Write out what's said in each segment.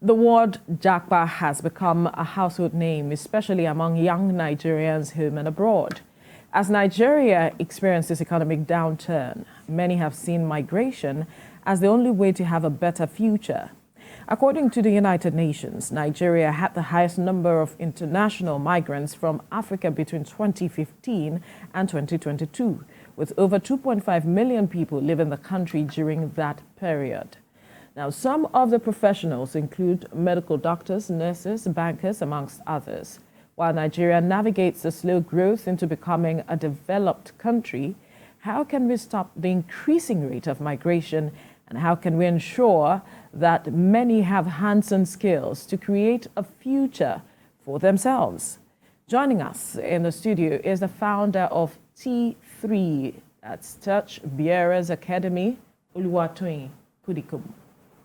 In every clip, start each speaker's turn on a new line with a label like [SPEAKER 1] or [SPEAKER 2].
[SPEAKER 1] The word Japa has become a household name, especially among young Nigerians home and abroad. As Nigeria experiences economic downturn, many have seen migration as the only way to have a better future. According to the United Nations, Nigeria had the highest number of international migrants from Africa between 2015 and 2022, with over 2.5 million people living in the country during that period. Now, some of the professionals include medical doctors, nurses, bankers, amongst others. While Nigeria navigates the slow growth into becoming a developed country, how can we stop the increasing rate of migration, and how can we ensure that many have hands and skills to create a future for themselves? Joining us in the studio is the founder of T3, that's Touch Bearers Academy, Oluwatoyin, Puddicombe.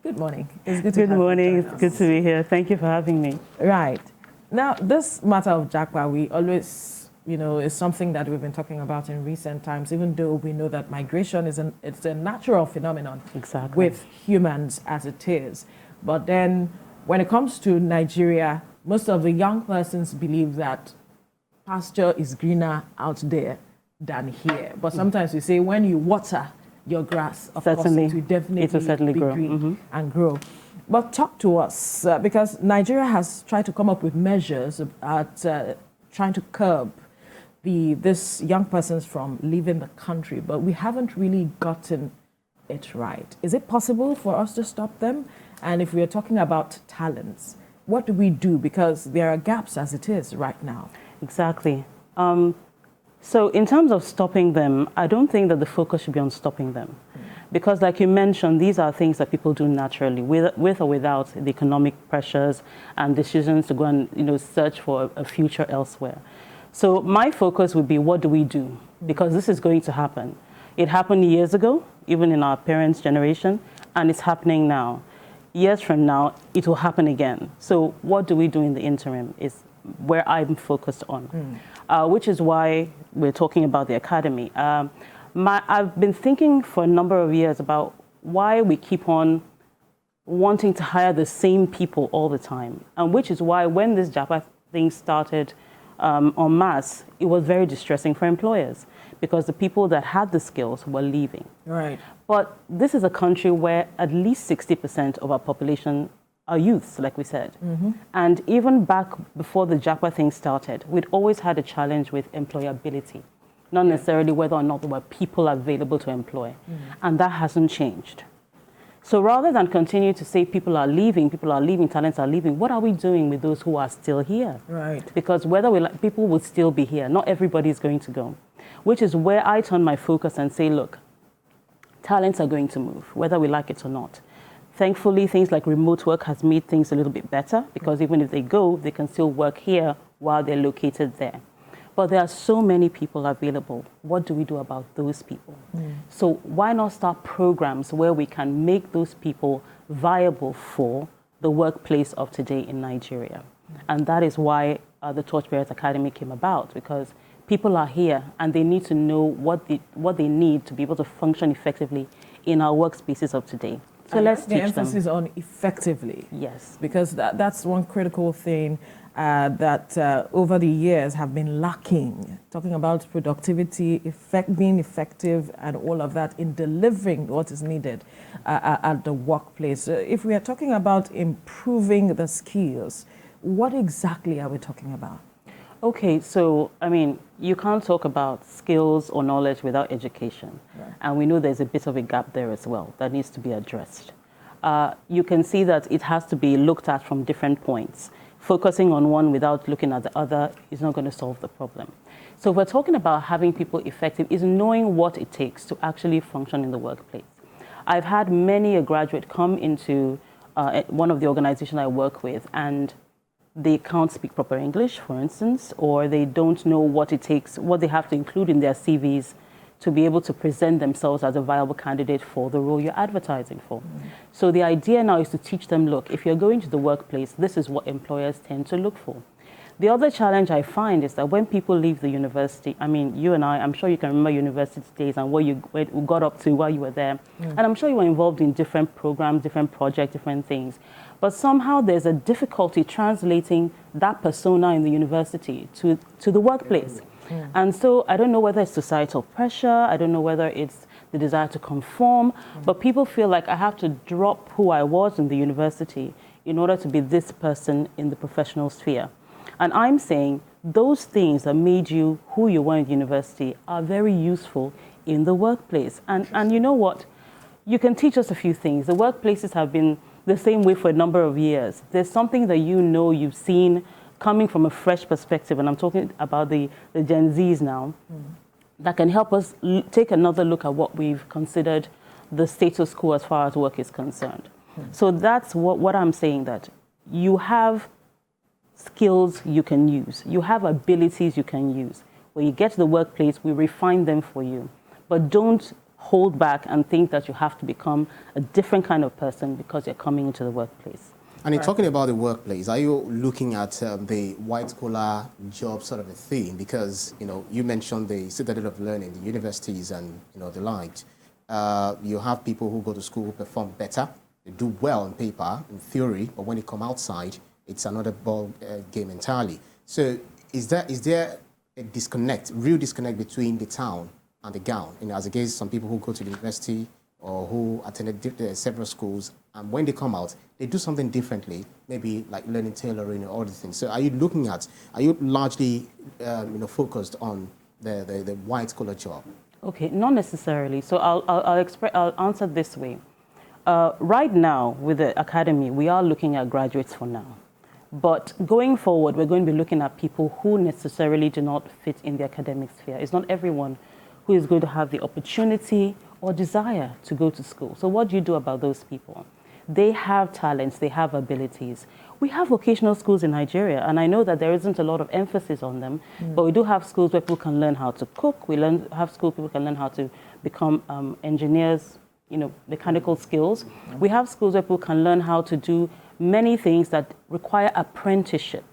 [SPEAKER 1] Good morning.
[SPEAKER 2] It's good to Good morning. It's good to be here. Thank you for having me.
[SPEAKER 1] Right. Now, this matter of Japa, we always, is something that we've been talking about in recent times, even though we know that migration it's a natural phenomenon with humans as it is. But then when it comes to Nigeria, most of the young persons believe that pasture is greener out there than here. But sometimes we say when you water your grass, of course, it will definitely be
[SPEAKER 2] grow.
[SPEAKER 1] Green and grow. But talk to us, because Nigeria has tried to come up with measures at trying to curb this young persons from leaving the country, but we haven't really gotten it right. Is it possible for us to stop them? And if we are talking about talents, what do we do? Because there are gaps as it is right now.
[SPEAKER 2] Exactly. So in terms of stopping them, I don't think that the focus should be on stopping them. Because like you mentioned, these are things that people do naturally, with or without the economic pressures and decisions to go and search for a future elsewhere. So my focus would be, what do we do? Because this is going to happen. It happened years ago, even in our parents' generation, and it's happening now. Years from now, it will happen again. So what do we do in the interim is where I'm focused on, which is why we're talking about the academy. I've been thinking for a number of years about why we keep on wanting to hire the same people all the time, and which is why when this Japa thing started en masse, it was very distressing for employers because the people that had the skills were leaving.
[SPEAKER 1] Right.
[SPEAKER 2] But this is a country where at least 60% of our population are youths, like we said. And even back before the Japa thing started, we'd always had a challenge with employability, not necessarily whether or not there were people available to employ. And that hasn't changed. So rather than continue to say people are leaving, talents are leaving, what are we doing with those who are still here?
[SPEAKER 1] Right.
[SPEAKER 2] Because whether people will still be here, not everybody is going to go, which is where I turn my focus and say, look, talents are going to move, whether we like it or not. Thankfully, things like remote work has made things a little bit better because even if they go, they can still work here while they're located there. But there are so many people available. What do we do about those people? So why not start programs where we can make those people viable for the workplace of today in Nigeria? And that is why the Touch Bearers Academy came about, because people are here and they need to know what they need to be able to function effectively in our workspaces of today. So let's teach them.
[SPEAKER 1] The emphasis on effectively.
[SPEAKER 2] Yes.
[SPEAKER 1] Because that's one critical thing that over the years have been lacking. Talking about productivity, being effective and all of that in delivering what is needed at the workplace. If we are talking about improving the skills, what exactly are we talking about?
[SPEAKER 2] Okay, so, you can't talk about skills or knowledge without education. Right. And we know there's a bit of a gap there as well that needs to be addressed. You can see that it has to be looked at from different points. Focusing on one without looking at the other is not going to solve the problem. So if we're talking about having people effective, is knowing what it takes to actually function in the workplace. I've had many a graduate come into one of the organizations I work with, and they can't speak proper English, for instance, or they don't know what it takes, what they have to include in their CVs to be able to present themselves as a viable candidate for the role you're advertising for. So the idea now is to teach them, look, if you're going to the workplace, this is what employers tend to look for. The other challenge I find is that when people leave the university, I mean, you and I'm sure you can remember university days and where you got up to while you were there. And I'm sure you were involved in different programs, different projects, different things. But somehow there's a difficulty translating that persona in the university to the workplace. And so I don't know whether it's societal pressure, I don't know whether it's the desire to conform, but people feel like I have to drop who I was in the university in order to be this person in the professional sphere. And I'm saying those things that made you who you were in university are very useful in the workplace. And you know what? You can teach us a few things. The workplaces have been the same way for a number of years. There's something that you know you've seen coming from a fresh perspective, and I'm talking about the Gen Zs now, that can help us take another look at what we've considered the status quo as far as work is concerned. So that's what I'm saying, that you have skills you can use. You have abilities you can use. When you get to the workplace, we refine them for you. But don't hold back and think that you have to become a different kind of person because you're coming into the workplace.
[SPEAKER 3] And in talking about the workplace, are you looking at the white-collar job sort of a thing? Because, you mentioned the citadel of learning, the universities and, the like. You have people who go to school who perform better. They do well on paper, in theory, but when they come outside, it's another ball game entirely. So is there a disconnect, real disconnect between the town and the gown? As against some people who go to the university or who attended several schools, and when they come out, they do something differently, maybe like learning tailoring or other things. So are you largely focused on the white-collar job? Okay,
[SPEAKER 2] not necessarily. So I'll answer this way. Right now, with the academy, we are looking at graduates for now. But going forward, we're going to be looking at people who necessarily do not fit in the academic sphere. It's not everyone who is going to have the opportunity or desire to go to school. So what do you do about those people? They have talents, they have abilities. We have vocational schools in Nigeria, and I know that there isn't a lot of emphasis on them, but we do have schools where people can learn how to cook. We have schools where people can learn how to become engineers, mechanical skills. We have schools where people can learn how to do many things that require apprenticeship,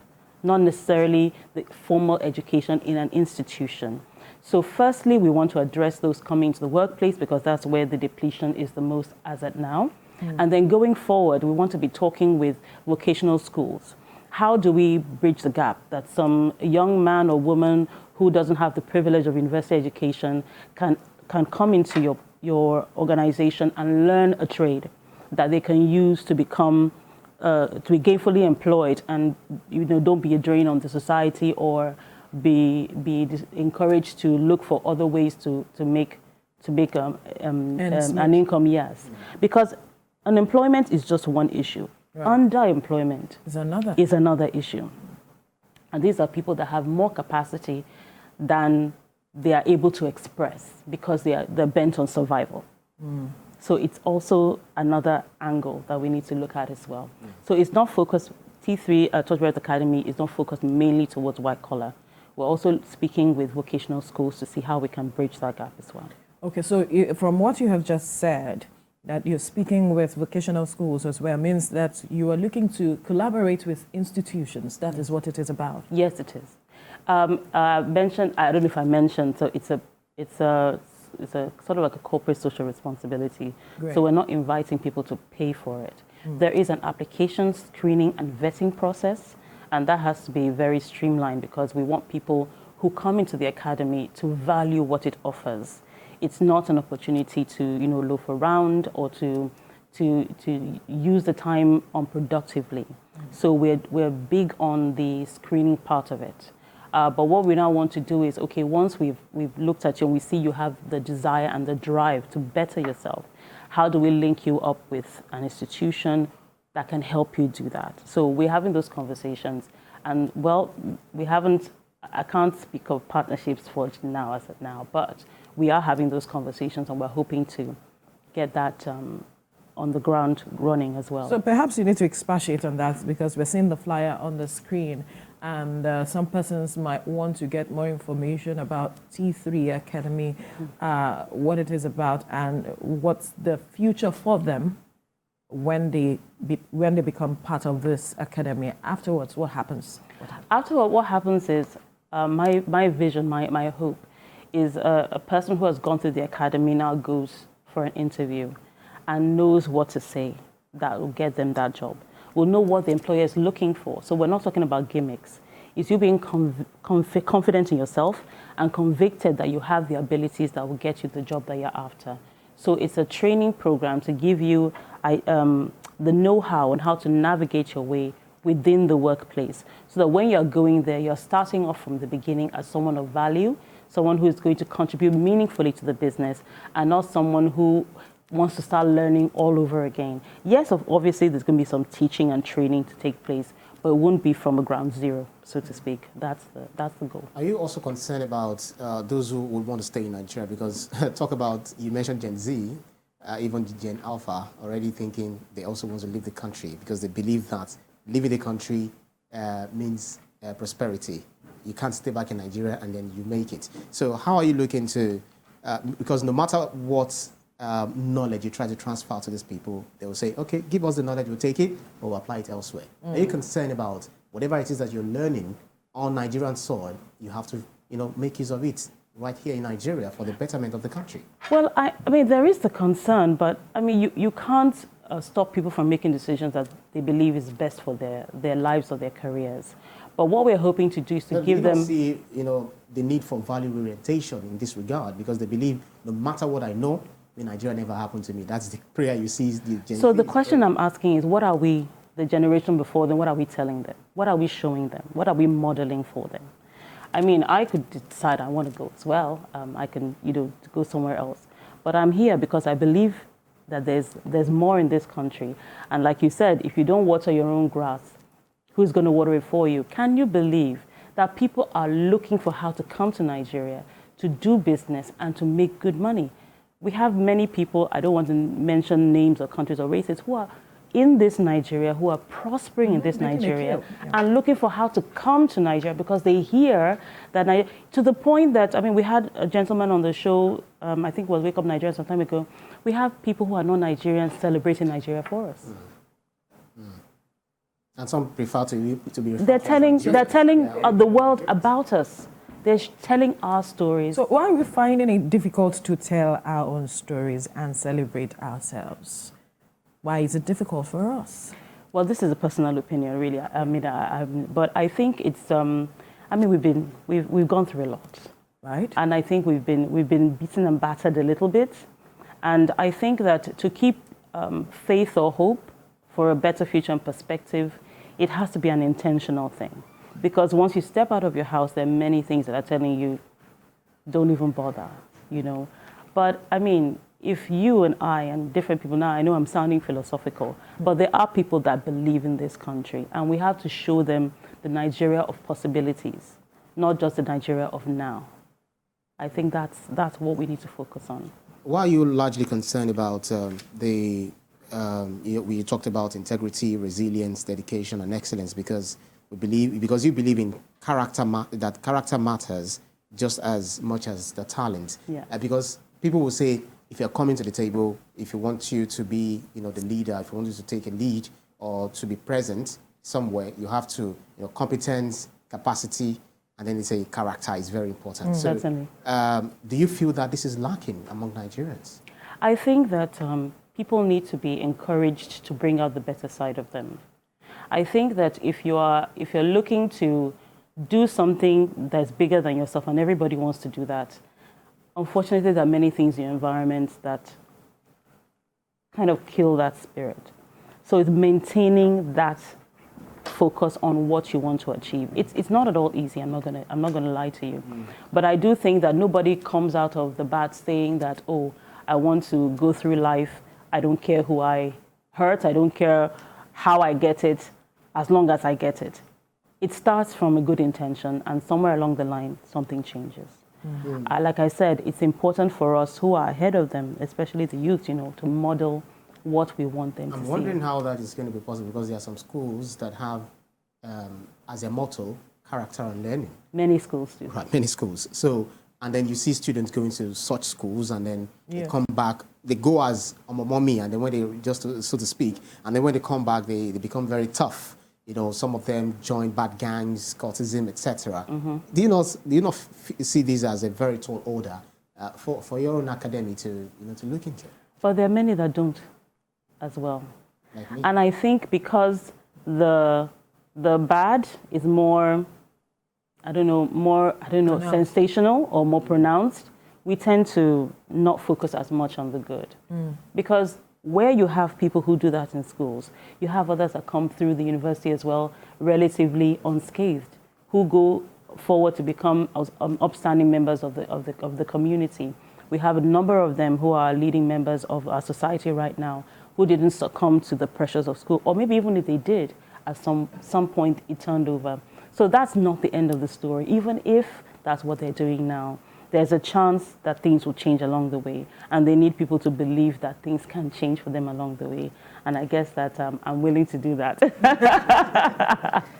[SPEAKER 2] not necessarily the formal education in an institution. So firstly, we want to address those coming to the workplace because that's where the depletion is the most as at now. And then going forward, we want to be talking with vocational schools. How do we bridge the gap that some young man or woman who doesn't have the privilege of university education can come into your organization and learn a trade that they can use to become to be gainfully employed and don't be a drain on the society or be encouraged to look for other ways to make an income. Yes, because unemployment is just one issue. Right. Underemployment is another issue. And these are people that have more capacity than they are able to express because they're bent on survival. So it's also another angle that we need to look at as well. So it's not focused, T3, Touchbarrett Academy is not focused mainly towards white collar. We're also speaking with vocational schools to see how we can bridge that gap as well.
[SPEAKER 1] Okay, so from what you have just said, that you're speaking with vocational schools as well, means that you are looking to collaborate with institutions. That is what it is about.
[SPEAKER 2] Yes, it is. I don't know if I mentioned, so it's a sort of like a corporate social responsibility. Great. So we're not inviting people to pay for it. There is an application screening and vetting process, and that has to be very streamlined because we want people who come into the academy to value what it offers. It's not an opportunity to, loaf around or to use the time unproductively. So we're big on the screening part of it. But what we now want to do is, okay, once we've looked at you and we see you have the desire and the drive to better yourself, how do we link you up with an institution that can help you do that? So we're having those conversations. And, well, I can't speak of partnerships forged now as of now, but we are having those conversations and we're hoping to get that on the ground running as well.
[SPEAKER 1] So perhaps you need to expatiate on that because we're seeing the flyer on the screen and some persons might want to get more information about T3 Academy, what it is about and what's the future for them when they become part of this academy? Afterwards, what happens?
[SPEAKER 2] Afterward, what happens is my vision, my hope is a person who has gone through the academy now goes for an interview and knows what to say that will get them that job. Will know what the employer is looking for. So we're not talking about gimmicks. It's you being confident in yourself and convicted that you have the abilities that will get you the job that you're after. So it's a training program to give you the know-how on how to navigate your way within the workplace, so that when you're going there, you're starting off from the beginning as someone of value, someone who is going to contribute meaningfully to the business, and not someone who wants to start learning all over again. Yes, obviously there's going to be some teaching and training to take place, but it won't be from a ground zero, so to speak. That's the goal.
[SPEAKER 3] Are you also concerned about those who would want to stay in Nigeria? Because you mentioned Gen Z, even Gen Alpha, already thinking they also want to leave the country because they believe that leaving the country means prosperity. You can't stay back in Nigeria and then you make it. So how are you looking to, because no matter what knowledge you try to transfer to these people, they will say, okay, give us the knowledge, we'll take it, but we'll apply it elsewhere. Are you concerned about whatever it is that you're learning on Nigerian soil, you have to, make use of it right here in Nigeria for the betterment of the country?
[SPEAKER 2] Well, I mean, there is the concern, but I mean, you can't stop people from making decisions that they believe is best for their lives or their careers. But what we're hoping to do is to give them...
[SPEAKER 3] see, the need for value orientation in this regard, because they believe no matter what I know, in Nigeria never happened to me. That's the prayer you see.
[SPEAKER 2] So the question I'm asking is, what are we, the generation before them, what are we telling them? What are we showing them? What are we modeling for them? I mean, I could decide I want to go as well. I can, go somewhere else. But I'm here because I believe that there's more in this country. And like you said, if you don't water your own grass, who's going to water it for you? Can you believe that people are looking for how to come to Nigeria to do business and to make good money? We have many people, I don't want to mention names or countries or races, who are in this Nigeria, who are prospering in this Nigeria and looking for how to come to Nigeria because they hear that, to the point that, I mean, we had a gentleman on the show, I think it was Wake Up Nigeria some time ago. We have people who are not Nigerians celebrating Nigeria for us.
[SPEAKER 3] And some prefer to be...
[SPEAKER 2] They're telling the world about us. They're telling our stories.
[SPEAKER 1] So why are we finding it difficult to tell our own stories and celebrate ourselves? Why is it difficult for us?
[SPEAKER 2] Well, this is a personal opinion, really. But I think it's. We've gone through a lot,
[SPEAKER 1] right?
[SPEAKER 2] And I think we've been beaten and battered a little bit. And I think that to keep faith or hope for a better future and perspective, it has to be an intentional thing. Because once you step out of your house, there are many things that are telling you, don't even bother, But I mean, if you and I and different people, now I know I'm sounding philosophical, but there are people that believe in this country, and we have to show them the Nigeria of possibilities, not just the Nigeria of now. I think that's what we need to focus on.
[SPEAKER 3] Why are you largely concerned about we talked about integrity, resilience, dedication, and excellence, because you believe in that character matters just as much as the talent.
[SPEAKER 2] Yeah.
[SPEAKER 3] Because people will say, if you're coming to the table, if you want you to be, the leader, if you want you to take a lead or to be present somewhere, you have to, competence, capacity, and then they say character is very important. So,
[SPEAKER 2] certainly.
[SPEAKER 3] Do you feel that this is lacking among Nigerians?
[SPEAKER 2] I think that people need to be encouraged to bring out the better side of them. I think that if you're looking to do something that's bigger than yourself, and everybody wants to do that, unfortunately, there are many things in your environment that kind of kill that spirit. So it's maintaining that focus on what you want to achieve. It's not at all easy. I'm not gonna lie to you, but I do think that nobody comes out of the bat saying that, oh, I want to go through life. I don't care who I hurt. I don't care how I get it, as long as I get it. It starts from a good intention, and somewhere along the line, something changes. Like I said, it's important for us who are ahead of them, especially the youth, to model what we want them to see.
[SPEAKER 3] I'm wondering how that is going to be possible, because there are some schools that have, as a motto, character and learning.
[SPEAKER 2] Many schools do.
[SPEAKER 3] Right, many schools. So and then you see students going to such schools, and then they come back, they go as mommy, and then when they, just so to speak, and then when they come back, they become very tough. You know, some of them join bad gangs, cultism, etc. Do you not see this as a very tall order for your own academy to look into?
[SPEAKER 2] But there are many that don't, as well.
[SPEAKER 3] Like me?
[SPEAKER 2] And I think because the bad is more, sensational or more pronounced, we tend to not focus as much on the good. Because where you have people who do that in schools, you have others that come through the university as well, relatively unscathed, who go forward to become upstanding members of the community. We have a number of them who are leading members of our society right now, who didn't succumb to the pressures of school, or maybe even if they did, at some point it turned over. So that's not the end of the story. Even if that's what they're doing now, there's a chance that things will change along the way, and they need people to believe that things can change for them along the way. And I guess that I'm willing to do that.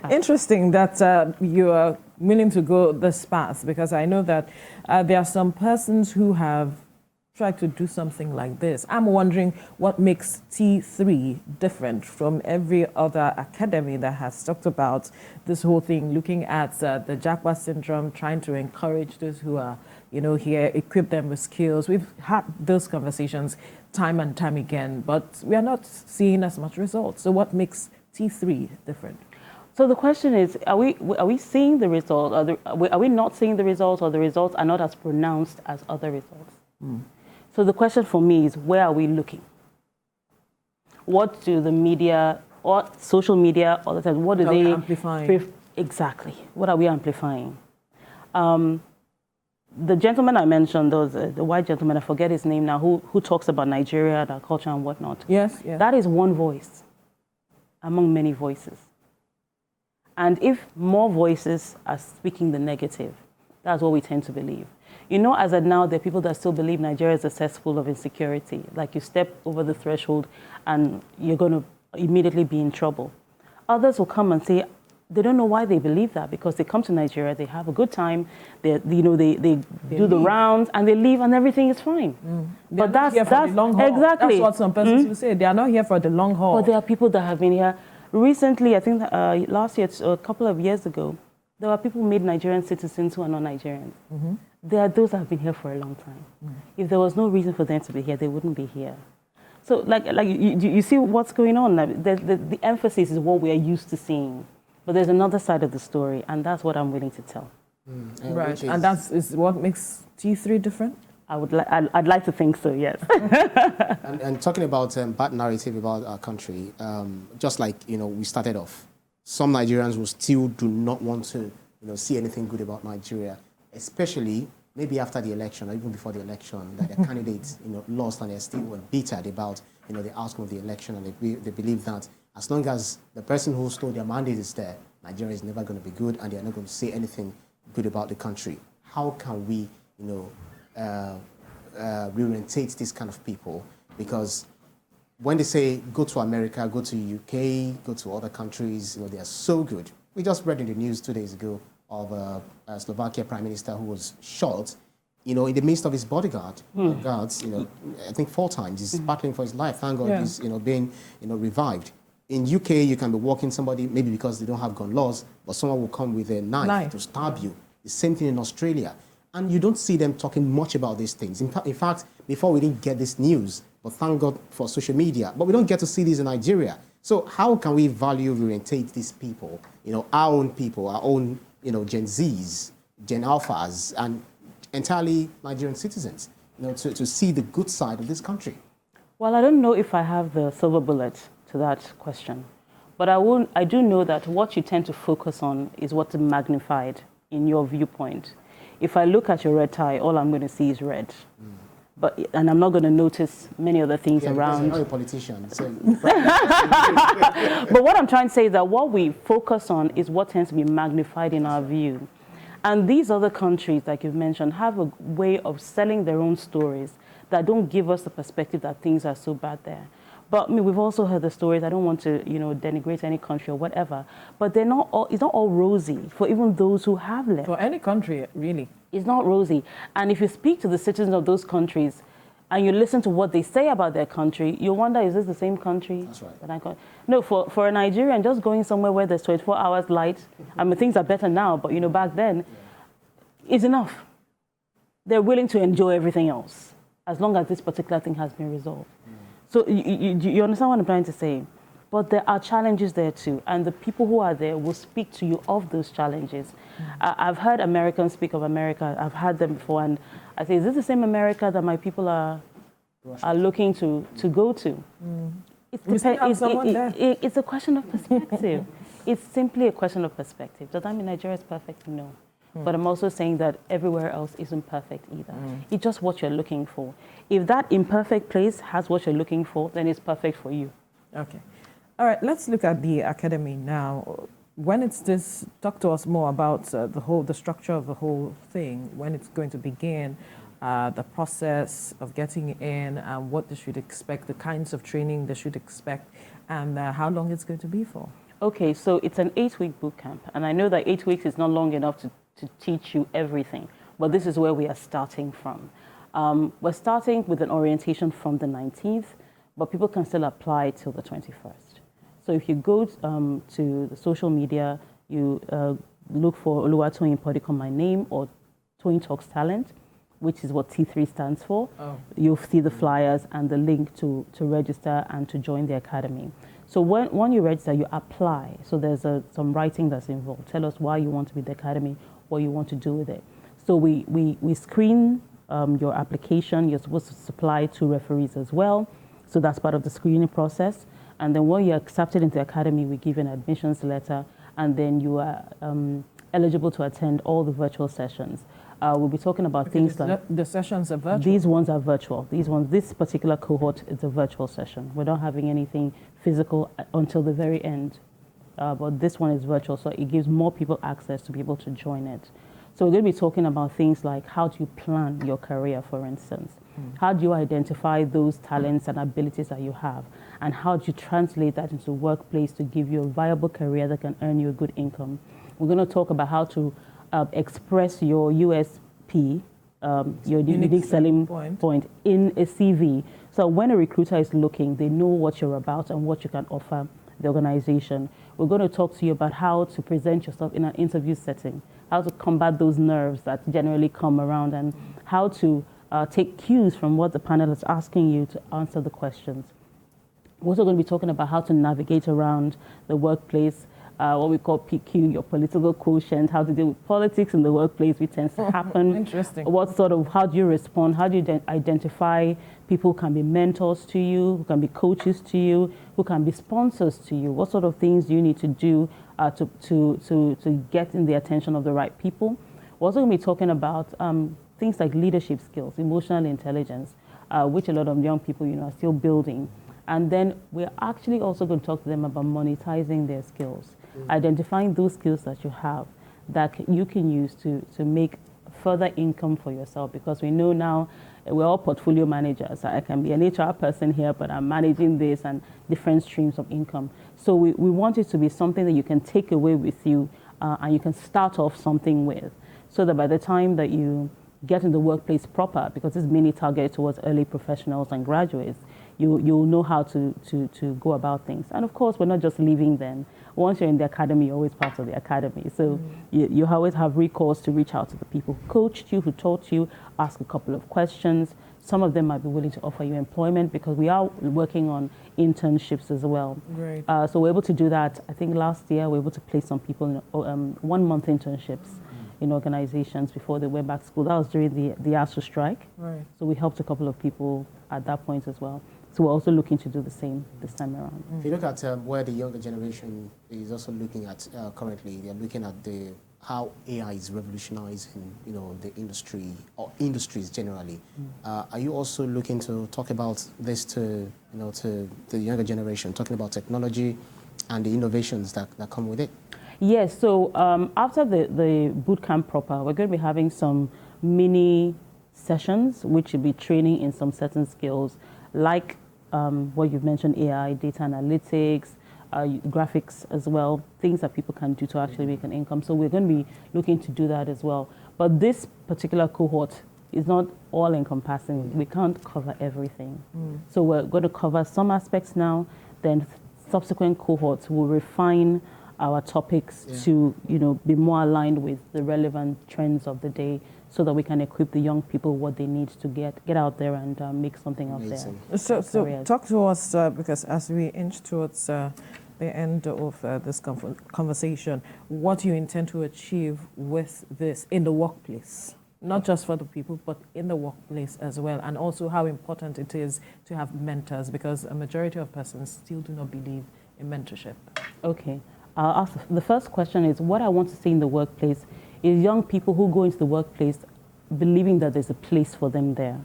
[SPEAKER 1] Interesting that you are willing to go this path, because I know that there are some persons who have tried to do something like this. I'm wondering what makes T3 different from every other academy that has talked about this whole thing, looking at the Japa Syndrome, trying to encourage those who are here, equip them with skills. We've had those conversations time and time again, but we are not seeing as much results. So what makes T3 different?
[SPEAKER 2] So the question is, are we seeing the results? Are we not seeing the results, or the results are not as pronounced as other results? So the question for me is, where are we looking? What do the media, or social media, all the time, what do they
[SPEAKER 1] amplifying?
[SPEAKER 2] Exactly. What are we amplifying? The gentleman I mentioned, the white gentleman, I forget his name now, who talks about Nigeria, our culture and whatnot.
[SPEAKER 1] Yes.
[SPEAKER 2] That is one voice among many voices. And if more voices are speaking the negative, that's what we tend to believe. As of now, there are people that still believe Nigeria is a cesspool of insecurity. Like, you step over the threshold and you're going to immediately be in trouble. Others will come and say they don't know why they believe that, because they come to Nigeria, they have a good time, they do the rounds, and they leave, and everything is fine.
[SPEAKER 1] But that's here for the long haul.
[SPEAKER 2] Exactly.
[SPEAKER 1] That's what some persons will say. They are not here for the long haul.
[SPEAKER 2] But there are people that have been here recently. I think last year, a couple of years ago, there were people who made Nigerian citizens who are not Nigerians. There are those that have been here for a long time. If there was no reason for them to be here, they wouldn't be here. So, you see what's going on. The emphasis is what we are used to seeing. But there's another side of the story, and that's what I'm willing to tell.
[SPEAKER 1] Right, and that is what makes T3 different?
[SPEAKER 2] I'd like to think so, yes.
[SPEAKER 3] and talking about bad narrative about our country, just like, we started off, some Nigerians will still do not want to, see anything good about Nigeria, especially maybe after the election or even before the election, that their candidates, lost, and they're still embittered about, the outcome of the election, and they believe that as long as the person who stole their mandate is there, Nigeria is never going to be good, and they are not going to say anything good about the country. How can we, reorientate these kind of people? Because when they say go to America, go to UK, go to other countries, they are so good. We just read in the news 2 days ago of a Slovakia Prime Minister who was shot, in the midst of his guards, I think 4 times. He's battling for his life. Thank God he's, being, revived. In UK, you can be walking somebody, maybe because they don't have gun laws, but someone will come with a knife to stab you. The same thing in Australia. And you don't see them talking much about these things. In fact, before we didn't get this news, but thank God for social media, but we don't get to see this in Nigeria. So how can we reorientate these people, our own people, our own, Gen Zs, Gen Alphas, and entirely Nigerian citizens, to see the good side of this country?
[SPEAKER 2] Well, I don't know if I have the silver bullet to that question, but I do know that what you tend to focus on is what's magnified in your viewpoint. If I look at your red tie, all I'm going to see is red. And I'm not going to notice many other things around.
[SPEAKER 3] You're not a politician. So
[SPEAKER 2] But what I'm trying to say is that what we focus on is what tends to be magnified in our view. And these other countries, like you've mentioned, have a way of selling their own stories that don't give us the perspective that things are so bad there. But we've also heard the stories. I don't want to, denigrate any country or whatever. But it's not all rosy for even those who have left.
[SPEAKER 1] For any country, really.
[SPEAKER 2] It's not rosy. And if you speak to the citizens of those countries and you listen to what they say about their country, you wonder, is this the same country?
[SPEAKER 3] That's right.
[SPEAKER 2] That I got? No, for a Nigerian, just going somewhere where there's 24 hours light, I mean, things are better now, but, you know, back then, is enough. They're willing to enjoy everything else as long as this particular thing has been resolved. So you understand what I'm trying to say? But there are challenges there too, and the people who are there will speak to you of those challenges. I've heard Americans speak of America. I've had them before, and I say, is this the same America that my people are looking to go to? It's a question of perspective. It's simply a question of perspective. Does that mean Nigeria is perfect? No. But I'm also saying that everywhere else isn't perfect either. It's just what you're looking for. If that imperfect place has what you're looking for, then it's perfect for you.
[SPEAKER 1] Okay. All right, let's look at the academy now. When it's this, talk to us more about the structure of the whole thing, when it's going to begin, the process of getting in, what they should expect, the kinds of training they should expect, and how long it's going to be for.
[SPEAKER 2] Okay, so it's an 8-week boot camp, and I know that 8 weeks is not long enough to teach you everything, but this is where we are starting from. We're starting with an orientation from the 19th, but people can still apply till the 21st. So if you go to the social media, you look for Oluwatoyin Puddicombe, my name, or Toyin Talks Talent, which is what T3 stands for. Oh. You'll see the flyers and the link to register and to join the academy. So when you register, you apply. So there's some writing that's involved. Tell us why you want to be the academy, what you want to do with it. So we screen your application. You're supposed to supply 2 referees as well. So that's part of the screening process. And then when you're accepted into the academy, we give you an admissions letter, and then you are eligible to attend all the virtual sessions. We'll be talking about things like...
[SPEAKER 1] The sessions are virtual?
[SPEAKER 2] These ones are virtual. This particular cohort is a virtual session. We're not having anything physical until the very end. But this one is virtual, so it gives more people access to be able to join it. So we're going to be talking about things like how do you plan your career, for instance. How do you identify those talents and abilities that you have? And how do you translate that into the workplace to give you a viable career that can earn you a good income? We're going to talk about how to express your USP, your unique selling point in a CV. So when a recruiter is looking, they know what you're about and what you can offer the organization. We're going to talk to you about how to present yourself in an interview setting, how to combat those nerves that generally come around, and how to take cues from what the panel is asking you to answer the questions. We're also going to be talking about how to navigate around the workplace, what we call PQ, your political quotient, how to deal with politics in the workplace, which tends to happen.
[SPEAKER 1] Interesting.
[SPEAKER 2] How do you respond? How do you identify people who can be mentors to you, who can be coaches to you, who can be sponsors to you? What sort of things do you need to do to get in the attention of the right people? We're also going to be talking about things like leadership skills, emotional intelligence, which a lot of young people, are still building. And then we're actually also going to talk to them about monetizing their skills, identifying those skills that you have that you can use to make further income for yourself, because we know now we're all portfolio managers. I can be an HR person here, but I'm managing this and different streams of income. So we want it to be something that you can take away with you and you can start off something with, so that by the time that you get in the workplace proper, because it's mainly targeted towards early professionals and graduates, you'll know how to go about things. And of course, we're not just leaving them. Once you're in the academy, you're always part of the academy. So you always have recourse to reach out to the people who coached you, who taught you, ask a couple of questions. Some of them might be willing to offer you employment, because we are working on internships as well.
[SPEAKER 1] Great.
[SPEAKER 2] So we're able to do that. I think last year we were able to place some people in 1-month internships in organizations before they went back to school. That was during the ASU strike.
[SPEAKER 1] Right.
[SPEAKER 2] So we helped a couple of people at that point as well. So we're also looking to do the same this time around.
[SPEAKER 3] If you look at where the younger generation is also looking at currently, they're looking at how AI is revolutionizing, the industry or industries generally. Are you also looking to talk about this to the younger generation, talking about technology and the innovations that come with it?
[SPEAKER 2] Yes. So after the boot camp proper, we're going to be having some mini sessions, which will be training in some certain skills, like what you've mentioned, AI, data analytics, graphics as well, things that people can do to actually make an income. So we're going to be looking to do that as well. But this particular cohort is not all encompassing. We can't cover everything. So we're going to cover some aspects now, then subsequent cohorts will refine our topics to, be more aligned with the relevant trends of the day, so that we can equip the young people what they need to get out there and make something of their
[SPEAKER 1] So talk to us, because as we inch towards the end of this conversation, what you intend to achieve with this in the workplace, not just for the people, but in the workplace as well, and also how important it is to have mentors, because a majority of persons still do not believe in mentorship.
[SPEAKER 2] Okay. The first question is, what I want to see in the workplace is young people who go into the workplace believing that there's a place for them there,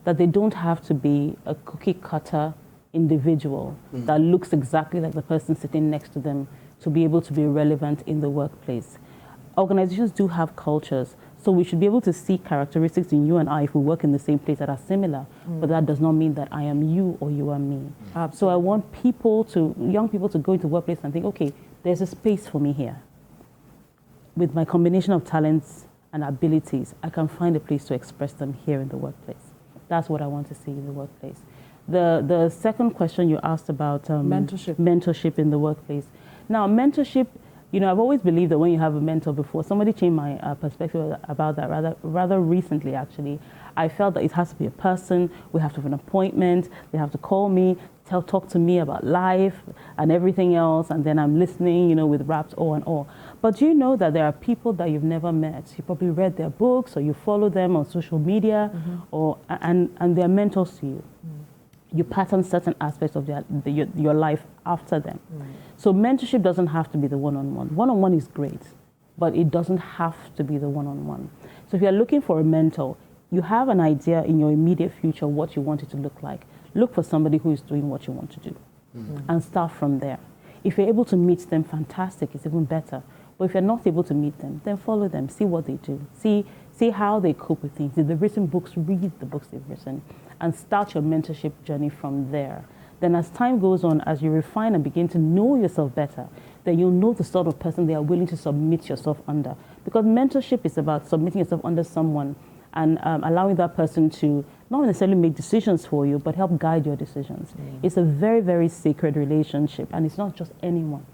[SPEAKER 2] that they don't have to be a cookie cutter individual that looks exactly like the person sitting next to them to be able to be relevant in the workplace. Organizations do have cultures, so we should be able to see characteristics in you and I if we work in the same place that are similar, but that does not mean that I am you or you are me. So I want young people to go into the workplace and think, okay, there's a space for me here. With my combination of talents and abilities, I can find a place to express them here in the workplace. That's what I want to see in the workplace. The second question you asked about mentorship in the workplace. Now, mentorship, I've always believed that when you have a mentor before, somebody changed my perspective about that rather recently, actually. I felt that it has to be a person, we have to have an appointment, they have to call me, talk to me about life and everything else, and then I'm listening, with rapt awe and awe. But do you know that there are people that you've never met? You probably read their books, or you follow them on social media, and they're mentors to you. You pattern certain aspects of your life after them. So mentorship doesn't have to be the one-on-one. One-on-one is great, but it doesn't have to be the one-on-one. So if you're looking for a mentor, you have an idea in your immediate future what you want it to look like. Look for somebody who is doing what you want to do and start from there. If you're able to meet them, fantastic, it's even better. But if you're not able to meet them, then follow them, see what they do, see how they cope with things. If they've written books, read the books they've written, and start your mentorship journey from there. Then as time goes on, as you refine and begin to know yourself better, then you'll know the sort of person they are willing to submit yourself under. Because mentorship is about submitting yourself under someone and allowing that person to not necessarily make decisions for you, but help guide your decisions. It's a very, very sacred relationship, and it's not just anyone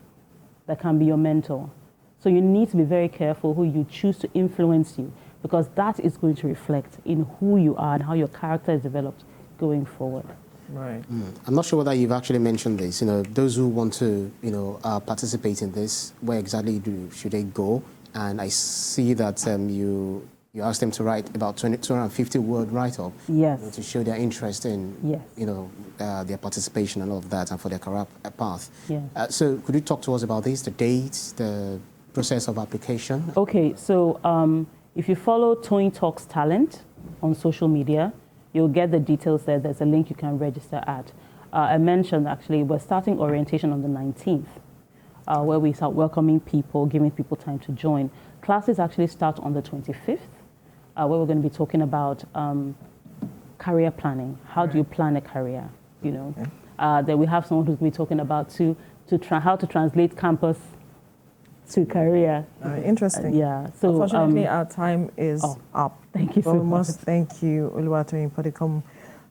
[SPEAKER 2] that can be your mentor. So you need to be very careful who you choose to influence you, because that is going to reflect in who you are and how your character is developed going forward.
[SPEAKER 1] Right.
[SPEAKER 3] I'm not sure whether you've actually mentioned this. Those who want to, participate in this, where exactly should they go? And I see that you asked them to write about 250-word write-up.
[SPEAKER 2] Yes.
[SPEAKER 3] To show their interest in,
[SPEAKER 2] yes.
[SPEAKER 3] their participation and all of that, and for their career path.
[SPEAKER 2] Yes.
[SPEAKER 3] So could you talk to us about this, the dates, the process of application?
[SPEAKER 2] Okay, so if you follow Toyin Talks Talent on social media, you'll get the details there. There's a link you can register at. I mentioned, actually, we're starting orientation on the 19th, where we start welcoming people, giving people time to join. Classes actually start on the 25th, where we're going to be talking about career planning. How do you plan a career, Then we have someone who's going to be talking about how to translate campus to career.
[SPEAKER 1] Interesting.
[SPEAKER 2] Yeah. So
[SPEAKER 1] unfortunately, our time is up.
[SPEAKER 2] Thank you so much.
[SPEAKER 1] We must thank you, Oluwatoyin Puddicombe,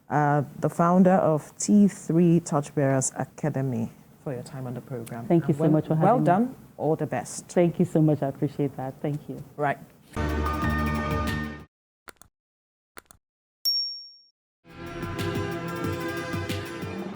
[SPEAKER 1] the founder of T3 Torchbearers Academy, for your time on the program.
[SPEAKER 2] Thank you so much for having me.
[SPEAKER 1] Well done. All the best.
[SPEAKER 2] Thank you so much. I appreciate that. Thank you.
[SPEAKER 1] Right.